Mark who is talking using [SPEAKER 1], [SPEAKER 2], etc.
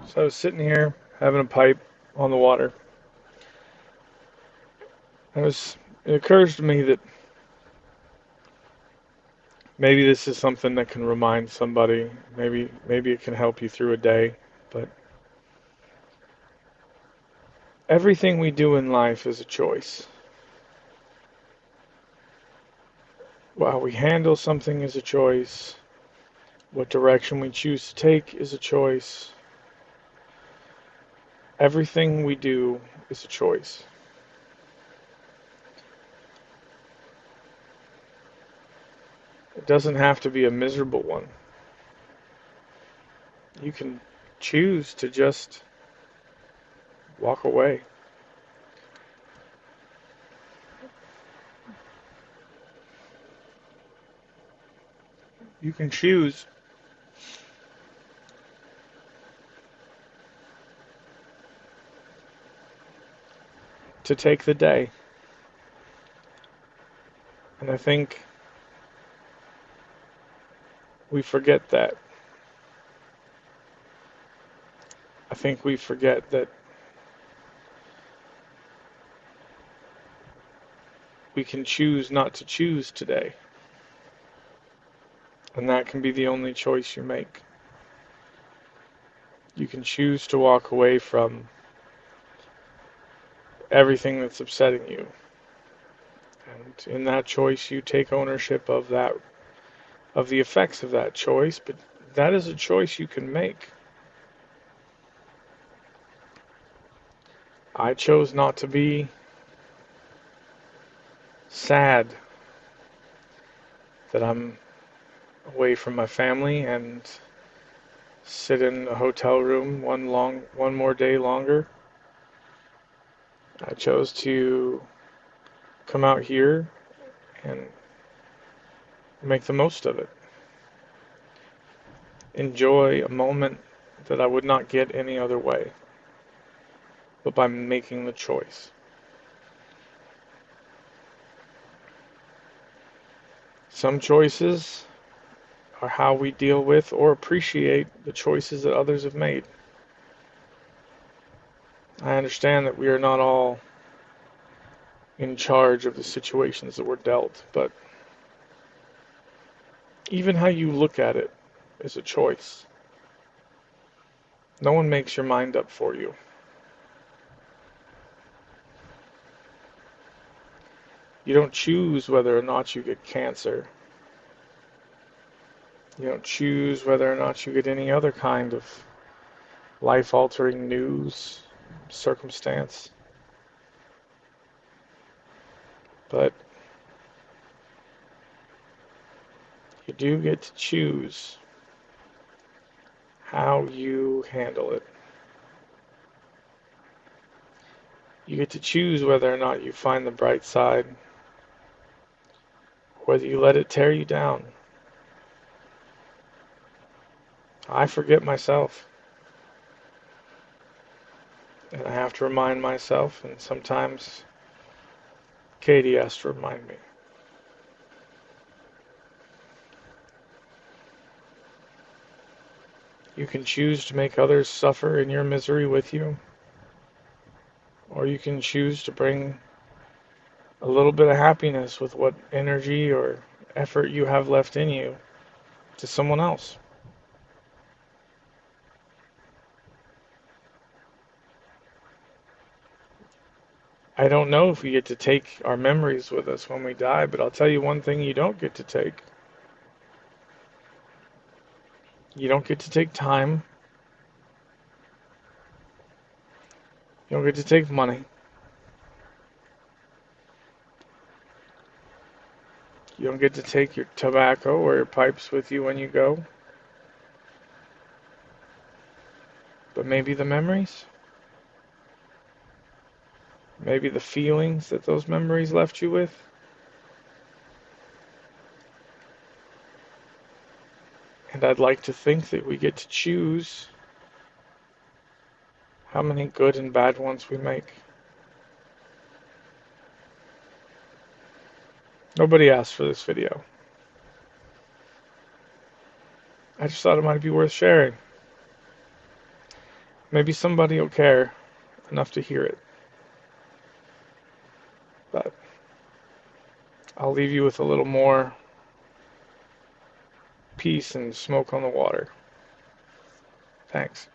[SPEAKER 1] So I was sitting here having a pipe on the water. It occurs to me that maybe this is something that can remind somebody. Maybe it can help you through a day. But everything we do in life is a choice. How we handle something is a choice. What direction we choose to take is a choice. Everything we do is a choice. It doesn't have to be a miserable one. You can choose to just walk away. You can choose to take the day. And I think we forget that. I think we forget that we can choose not to choose today. And that can be the only choice you make. You can choose to walk away from everything that's upsetting you. And in that choice, you take ownership of the effects of that choice, but that is a choice you can make. I chose not to be sad that I'm away from my family and sit in a hotel room one more day longer. I chose to come out here and make the most of it. Enjoy a moment that I would not get any other way, but by making the choice. Some choices are how we deal with or appreciate the choices that others have made. I understand that we are not all in charge of the situations that we're dealt, but even how you look at it is a choice. No one makes your mind up for you. You don't choose whether or not you get cancer. You don't choose whether or not you get any other kind of life-altering news, circumstance. But you do get to choose how you handle it. You get to choose whether or not you find the bright side, whether you let it tear you down. I forget myself, and I have to remind myself, and sometimes Katie has to remind me. You can choose to make others suffer in your misery with you, or you can choose to bring a little bit of happiness with what energy or effort you have left in you to someone else. I don't know if we get to take our memories with us when we die, but I'll tell you one thing you don't get to take. You don't get to take time. You don't get to take money. You don't get to take your tobacco or your pipes with you when you go. But maybe the memories? Maybe the feelings that those memories left you with? And I'd like to think that we get to choose how many good and bad ones we make. Nobody asked for this video. I just thought it might be worth sharing. Maybe somebody will care enough to hear it. But I'll leave you with a little more peace and smoke on the water. Thanks.